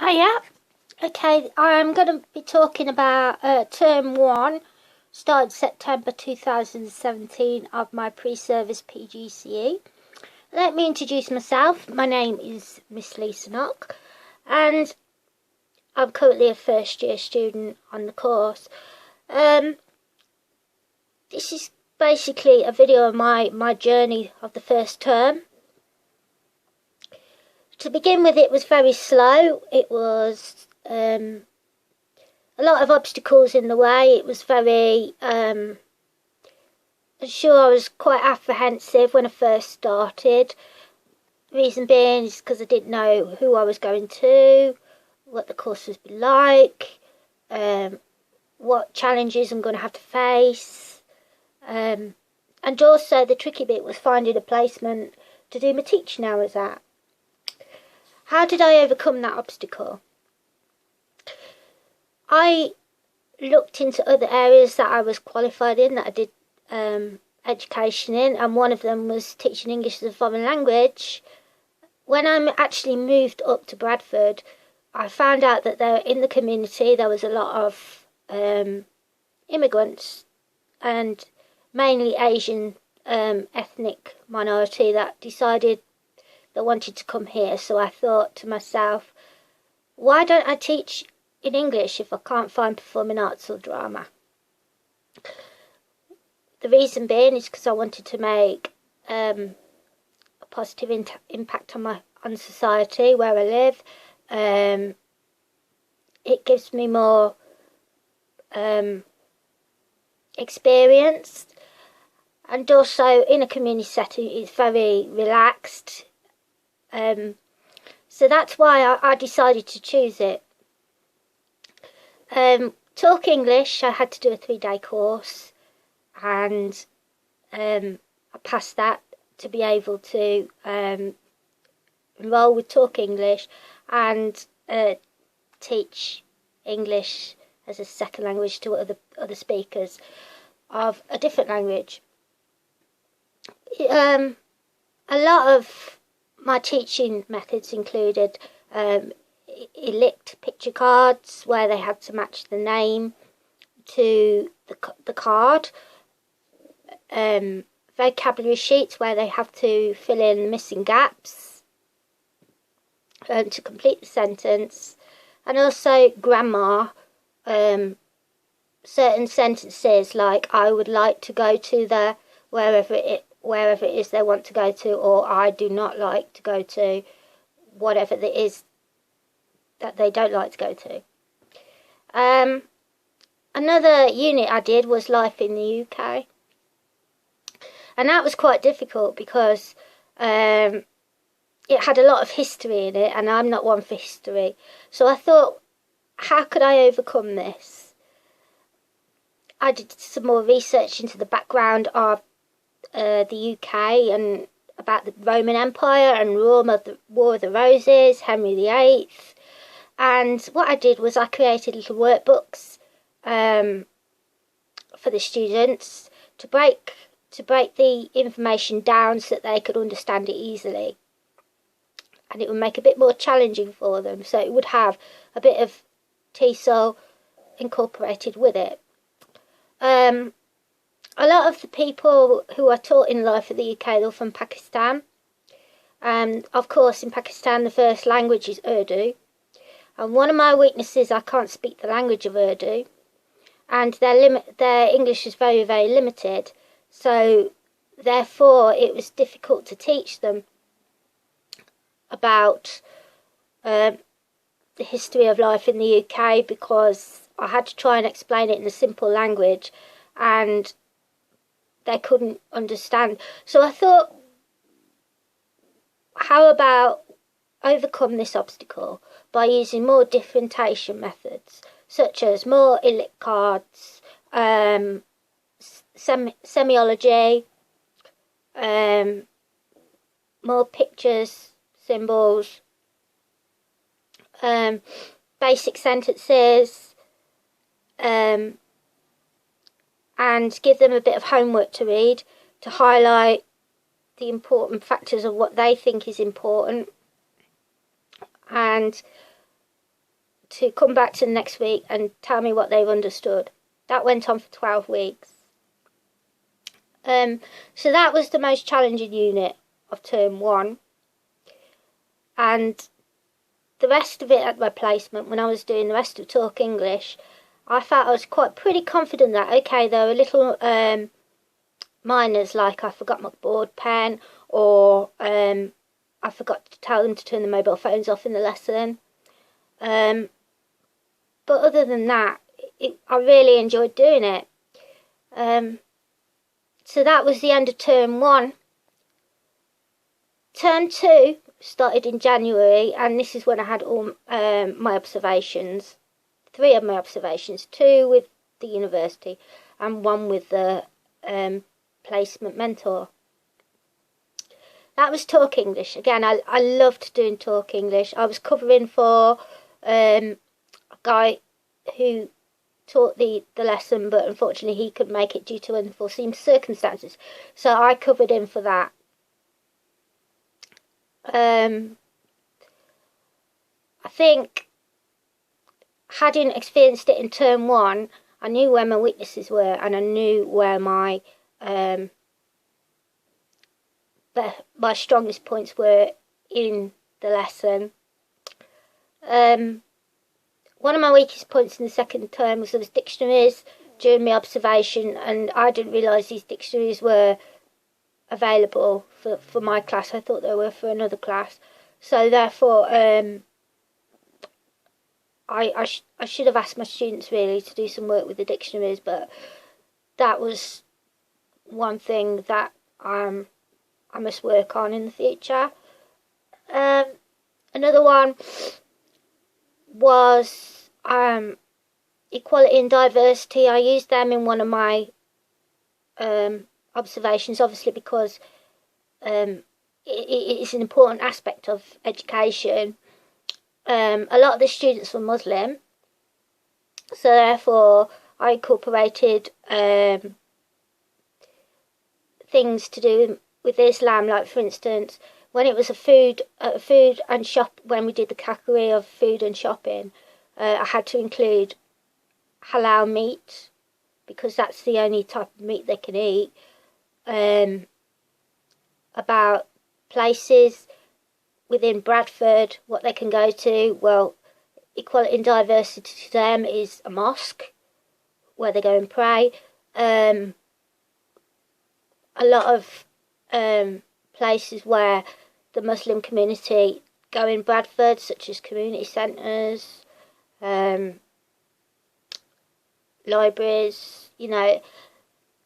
Hiya. Okay, I'm going to be talking about term 1, started September 2017 of my pre-service PGCE. Let me introduce myself. My name is Miss Lisa Nock and I'm currently a first year student on the course. This is basically a video of my journey of the first term. To begin with, it was very slow. It was a lot of obstacles in the way. It was very, I'm sure I was quite apprehensive when I first started. The reason being is because I didn't know who I was going to, what the course would be like, what challenges I'm going to have to face. And also the tricky bit was finding a placement to do my teaching hours at. How did I overcome that obstacle? I looked into other areas that I was qualified in, that I did education in, and one of them was teaching English as a foreign language. When I actually moved up to Bradford, I found out that there in the community there was a lot of immigrants, and mainly Asian ethnic minority, that decided they wanted to come here. So I thought to myself, why don't I teach in English if I can't find performing arts or drama? The reason being is because I wanted to make a positive impact on society where I live. It gives me more experience, and also in a community setting it's very relaxed. So that's why I decided to choose it. Talk English, I had to do a 3-day course, and I passed that to be able to enroll with Talk English and teach English as a second language to other speakers of a different language. A lot of my teaching methods included elect picture cards where they had to match the name to the card, vocabulary sheets where they have to fill in the missing gaps to complete the sentence, and also grammar. Certain sentences like I would like to go to the wherever it is they want to go to, or I do not like to go to whatever it is that they don't like to go to. Another unit I did was life in the UK, and that was quite difficult because it had a lot of history in it, and I'm not one for history. So I thought, how could I overcome this? I did some more research into the background of the UK and about the Roman Empire and War of the Roses, Henry VIII. And what I did was I created little workbooks for the students to break the information down so that they could understand it easily. And it would make it a bit more challenging for them, so it would have a bit of TESOL incorporated with it. A lot of the people who are taught in Life of the UK are from Pakistan. Of course, in Pakistan, the first language is Urdu. And one of my weaknesses, I can't speak the language of Urdu. And their English is very, very limited. So, therefore, it was difficult to teach them about the history of life in the UK, because I had to try and explain it in a simple language, and they couldn't understand. So I thought, how about overcome this obstacle by using more differentiation methods, such as more elect cards, semiology, more pictures, symbols, basic sentences, and give them a bit of homework to read to highlight the important factors of what they think is important, and to come back to the next week and tell me what they've understood. That went on for 12 weeks. So that was the most challenging unit of term 1. And the rest of it at my placement, when I was doing the rest of Talk English, I felt I was pretty confident that, okay, there were little minors, like I forgot my board pen, or I forgot to tell them to turn the mobile phones off in the lesson. But other than that, I really enjoyed doing it. So that was the end of term 1. Term 2 started in January, and this is when I had all my observations. 3 of my observations, 2 with the university and 1 with the placement mentor. That was Talk English. Again, I loved doing Talk English. I was covering for a guy who taught the lesson, but unfortunately he couldn't make it due to unforeseen circumstances. So I covered him for that. I think, having experienced it in term 1, I knew where my weaknesses were, and I knew where my strongest points were in the lesson. One of my weakest points in the second term was there was dictionaries during my observation, and I didn't realise these dictionaries were available for my class. I thought they were for another class. So therefore, I should have asked my students really to do some work with the dictionaries, but that was one thing that I must work on in the future. Another one was equality and diversity. I used them in one of my observations, obviously because it is an important aspect of education. A lot of the students were Muslim, so therefore I incorporated things to do with Islam, like for instance, when it was a food and shop, when we did the category of food and shopping, I had to include halal meat because that's the only type of meat they can eat. About places within Bradford, what they can go to. Well, equality and diversity to them is a mosque where they go and pray. A lot of places where the Muslim community go in Bradford, such as community centres, libraries, you know,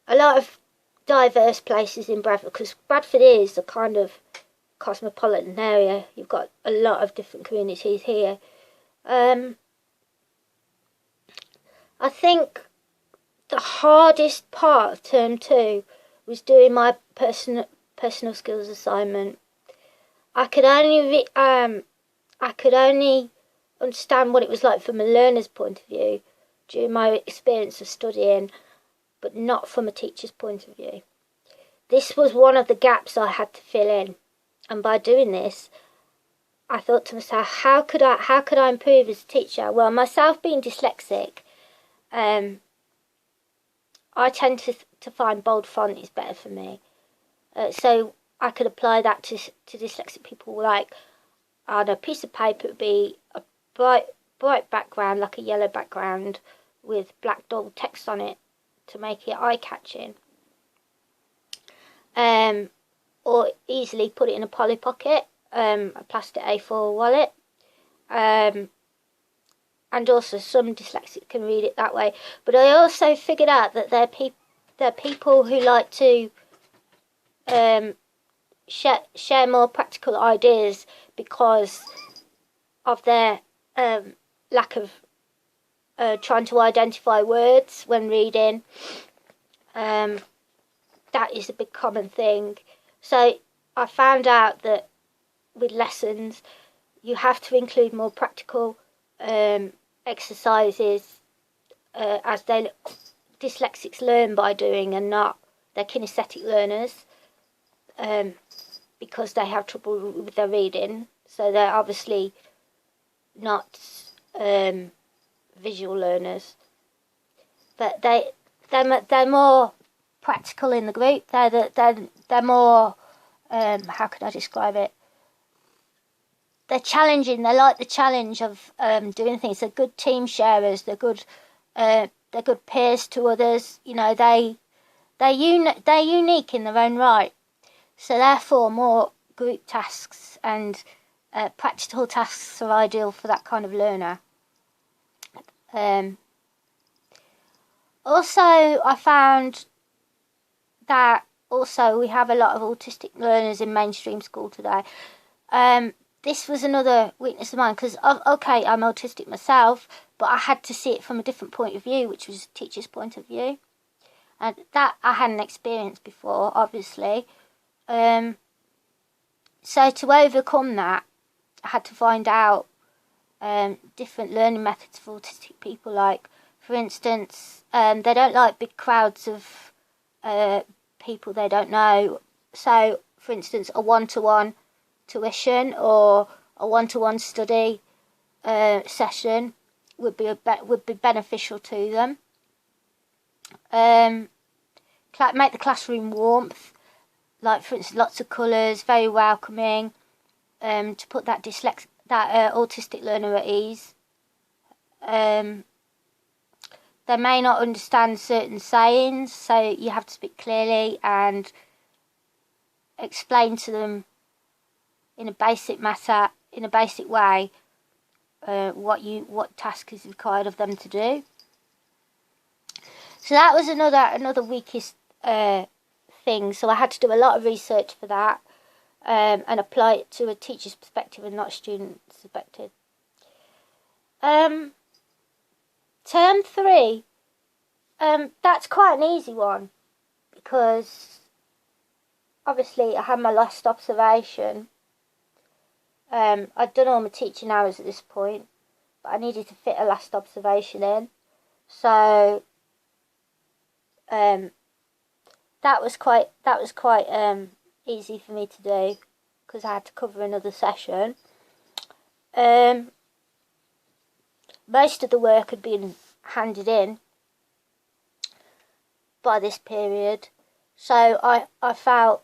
a lot of diverse places in Bradford, because Bradford is a kind of cosmopolitan area. You've got a lot of different communities here. I think the hardest part of term 2 was doing my personal skills assignment. I could only understand what it was like from a learner's point of view during my experience of studying, but not from a teacher's point of view. This was one of the gaps I had to fill in, and by doing this, I thought to myself, how could I improve as a teacher? Well, myself being dyslexic, I tend to find bold font is better for me. So I could apply that to dyslexic people. Like on a piece of paper, it would be a bright background, like a yellow background, with black bold text on it to make it eye-catching. Or easily put it in a Polly Pocket, a plastic A4 wallet. And also some dyslexics can read it that way. But I also figured out that there are people who like to share more practical ideas because of their lack of trying to identify words when reading. That is a big common thing. So I found out that with lessons, you have to include more practical exercises, as dyslexics learn by doing, and not they're kinesthetic learners, because they have trouble with their reading. So they're obviously not visual learners, but they're more practical in the group. They're more how can I describe it? They're challenging. They like the challenge of doing things. They're good team sharers. They're good peers to others. You know, they're unique in their own right. So therefore, more group tasks and practical tasks are ideal for that kind of learner. Also, I found that we have a lot of autistic learners in mainstream school today. This was another weakness of mine because, okay, I'm autistic myself, but I had to see it from a different point of view, which was a teacher's point of view. And that I hadn't experienced before, obviously. So to overcome that, I had to find out different learning methods for autistic people. Like, for instance, they don't like big crowds of people they don't know. So, for instance, a one-to-one tuition or a one-to-one study session would be beneficial to them. Make the classroom warmth, like for instance, lots of colours, very welcoming, to put that autistic learner at ease. They may not understand certain sayings, so you have to speak clearly and explain to them in a basic way what task is required of them to do. So that was another weakest thing. So I had to do a lot of research for that and apply it to a teacher's perspective and not a student's perspective. Term 3, that's quite an easy one because obviously I had my last observation. I'd done all my teaching hours at this point, but I needed to fit a last observation in. So that was quite easy for me to do because I had to cover another session. Most of the work had been handed in by this period, so I felt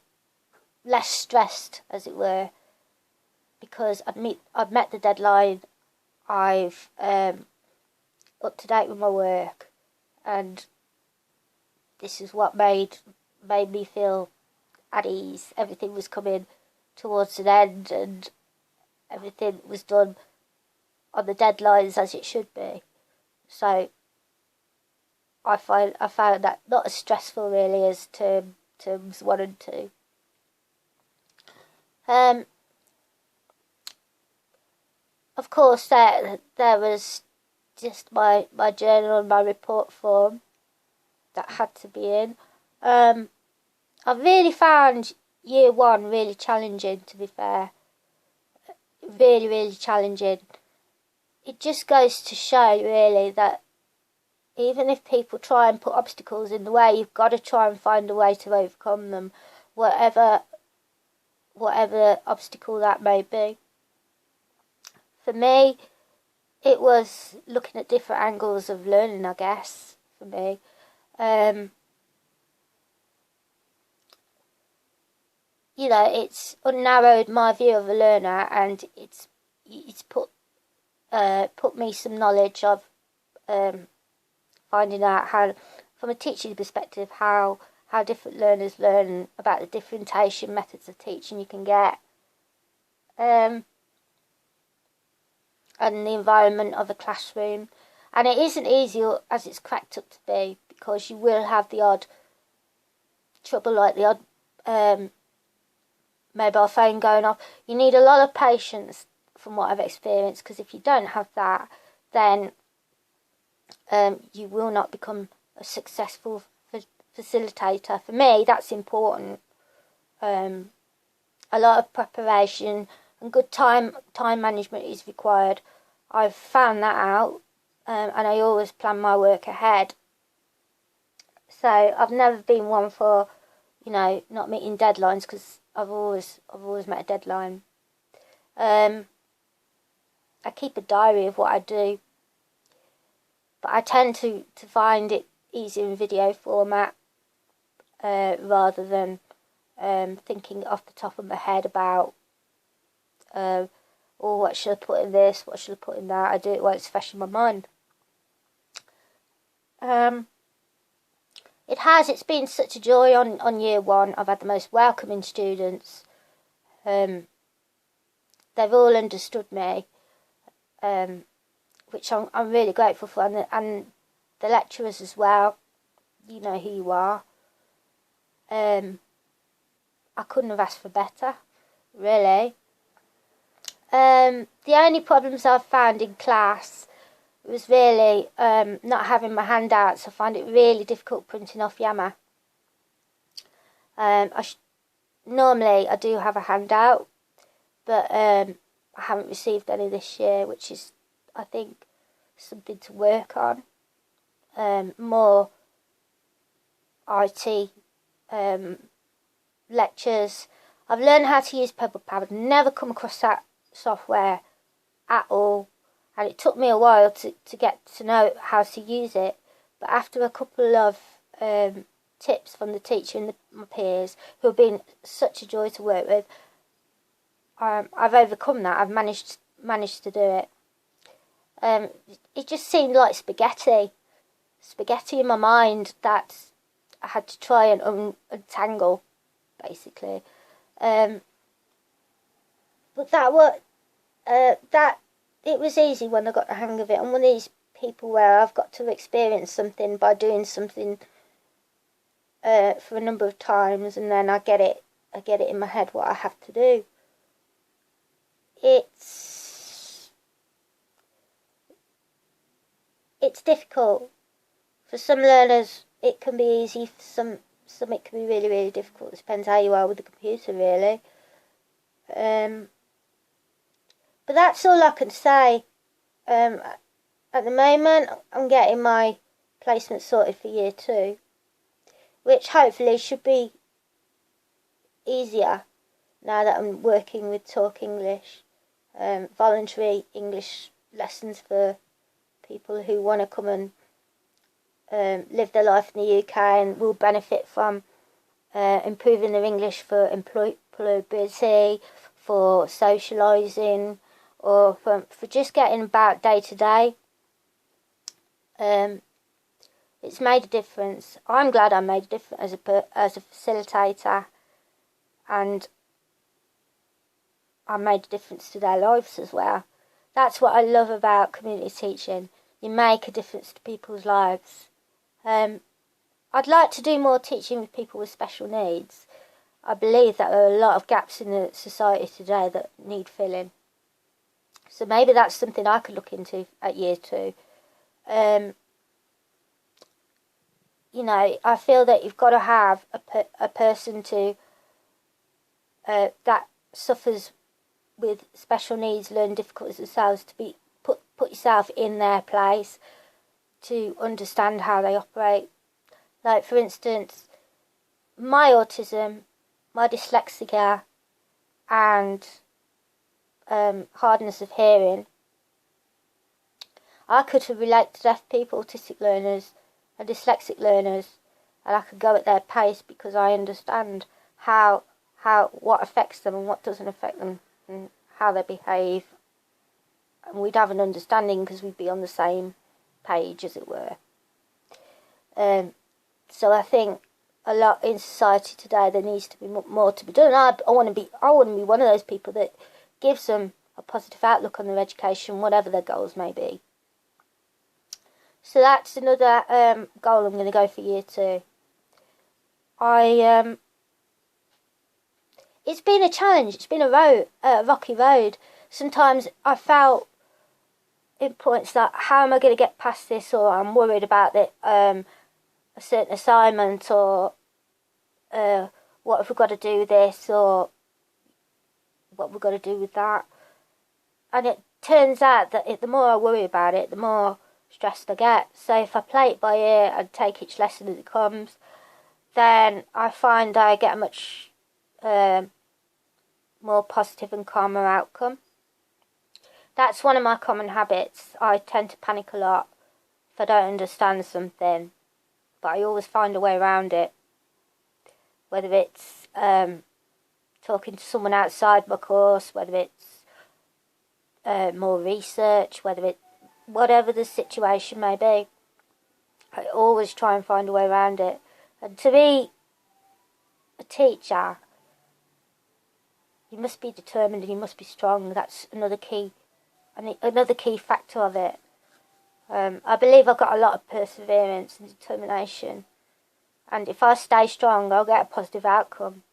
less stressed, as it were, because I've met the deadline. I've up to date with my work, and this is what made me feel at ease. Everything was coming towards an end, and everything was done on the deadlines as it should be. So I found that not as stressful really as terms 1 and 2. Of course, there was just my journal and my report form that had to be in. I really found year 1 really challenging, to be fair. Really, really challenging. It just goes to show, really, that even if people try and put obstacles in the way, you've got to try and find a way to overcome them, whatever obstacle that may be. For me, it was looking at different angles of learning, I guess, for me. You know, it's unnarrowed my view of a learner, and it's put me some knowledge of finding out how, from a teaching perspective, how different learners learn, about the differentiation methods of teaching you can get, and the environment of a classroom. And it isn't easy as it's cracked up to be, because you will have the odd trouble, like the odd mobile phone going off. You need a lot of patience, from what I've experienced, because if you don't have that, then you will not become a successful facilitator. For me, that's important. A lot of preparation and good time management is required. I've found that out, and I always plan my work ahead. So I've never been one for, you know, not meeting deadlines, because I've always met a deadline. I keep a diary of what I do, but I tend to find it easier in video format rather than thinking off the top of my head about what should I put in this, what should I put in that. I do it while it's fresh in my mind. It's been such a joy on year one. I've had the most welcoming students. They've all understood me, which I'm really grateful for, and the lecturers as well. You know who you are. I couldn't have asked for better, really. The only problems I've found in class was really not having my handouts. I find it really difficult printing off Yammer. Normally I do have a handout, but I haven't received any this year, which is, I think, something to work on. More IT lectures. I've learned how to use Pebble Pad. I've never come across that software at all, and it took me a while to get to know how to use it. But after a couple of tips from the teacher and my peers, who have been such a joy to work with, I've overcome that. I've managed to do it. It just seemed like spaghetti in my mind that I had to try and untangle, basically. But it was easy when I got the hang of it. I'm one of these people where I've got to experience something by doing something for a number of times, and then I get it in my head what I have to do. It's difficult. For some learners it can be easy, for some it can be really, really difficult. It depends how you are with the computer, really. But that's all I can say. At the moment I'm getting my placement sorted for year 2, which hopefully should be easier now that I'm working with Talk English, voluntary English lessons for people who want to come and live their life in the UK and will benefit from improving their English for employability, for socialising, or for just getting about day to day. It's made a difference. I'm glad I made a difference as a facilitator, and I made a difference to their lives as well. That's what I love about community teaching. You make a difference to people's lives. I'd like to do more teaching with people with special needs. I believe that there are a lot of gaps in the society today that need filling. So maybe that's something I could look into at year 2. You know, I feel that you've got to have a person that suffers with special needs, learn difficulties themselves, to be put yourself in their place, to understand how they operate. Like, for instance, my autism, my dyslexia, and hardness of hearing, I could relate to deaf people, autistic learners and dyslexic learners, and I could go at their pace because I understand what affects them and what doesn't affect them, and how they behave, and we'd have an understanding because we'd be on the same page, as it were. So I think a lot in society today, there needs to be more to be done. I want to be one of those people that gives them a positive outlook on their education, whatever their goals may be. So that's another goal I'm going to go for year 2. It's been a challenge. It's been a rocky road. Sometimes I felt in points that, how am I going to get past this, or I'm worried about it, a certain assignment, or what have we got to do with this, or what we've got to do with that. And it turns out that the more I worry about it, the more stressed I get. So if I play it by ear and take each lesson as it comes, then I find I get a much more positive and calmer outcome. That's one of my common habits. I tend to panic a lot if I don't understand something, but I always find a way around it. Whether it's talking to someone outside my course, whether it's more research, whatever the situation may be, I always try and find a way around it. And to be a teacher, you must be determined and you must be strong. That's another key factor of it. I believe I've got a lot of perseverance and determination, and if I stay strong, I'll get a positive outcome.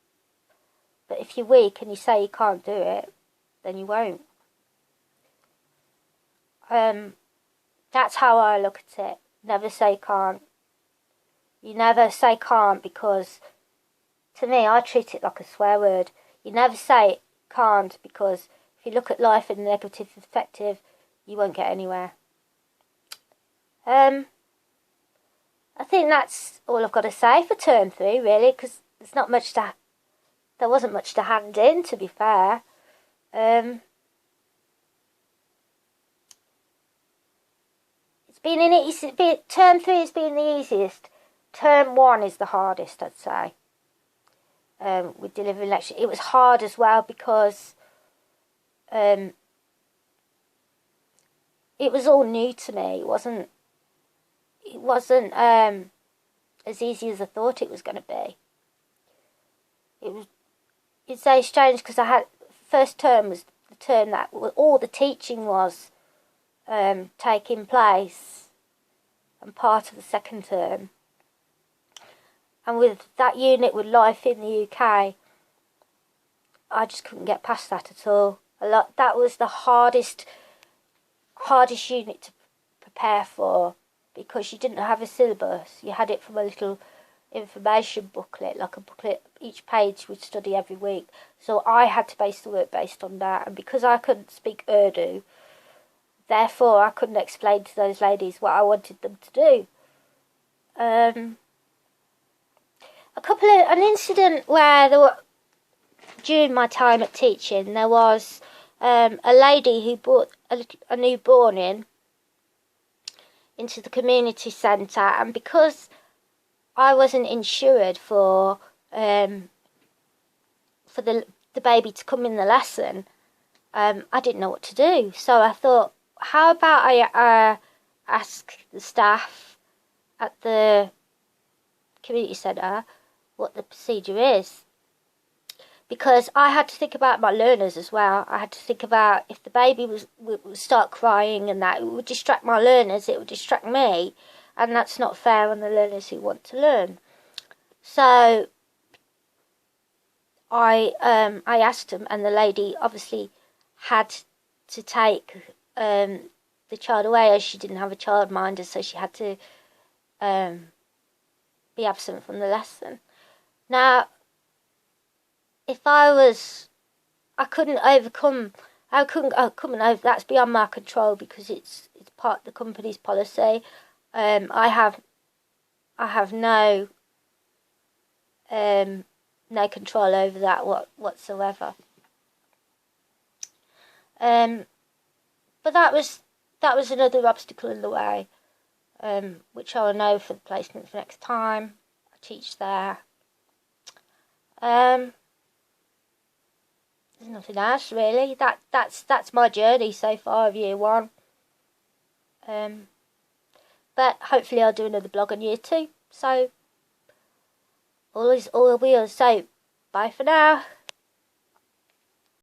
But if you're weak and you say you can't do it, then you won't. That's how I look at it. Never say can't. You never say can't, because to me, I treat it like a swear word. You never say can't, because if you look at life in a negative perspective, you won't get anywhere. I think that's all I've got to say for term 3, really, because there wasn't much to hand in, to be fair. Term 3 has been the easiest. Term 1 is the hardest, I'd say. With delivering lectures, it was hard as well because it was all new to me. It wasn't as easy as I thought it was going to be. It's so strange because first term was the term that all the teaching was taking place, and part of the second term. And with that unit with life in the UK, I just couldn't get past that at all. That was the hardest unit to prepare for, because you didn't have a syllabus. You had it from a little information booklet, like a booklet. Each page we'd study every week. So I had to base the work based on that. And because I couldn't speak Urdu, therefore I couldn't explain to those ladies what I wanted them to do. An incident where during my time at teaching, there was a lady who brought a newborn into the community centre, and because I wasn't insured for the baby to come in the lesson, I didn't know what to do. So I thought, how about I ask the staff at the community centre what the procedure is, because I had to think about my learners as well. I had to think about if the baby would start crying and that, it would distract my learners, it would distract me, and that's not fair on the learners who want to learn. So I asked them, and the lady obviously had to take the child away, as she didn't have a childminder, so she had to be absent from the lesson. Now, if I couldn't overcome, that's beyond my control, because it's part of the company's policy. I have no control over that whatsoever. But that was another obstacle in the way, which I'll know for the placement for next time I teach there. There's nothing else really. That's my journey so far of year 1. But hopefully I'll do another blog on year 2. So all will be. So bye for now.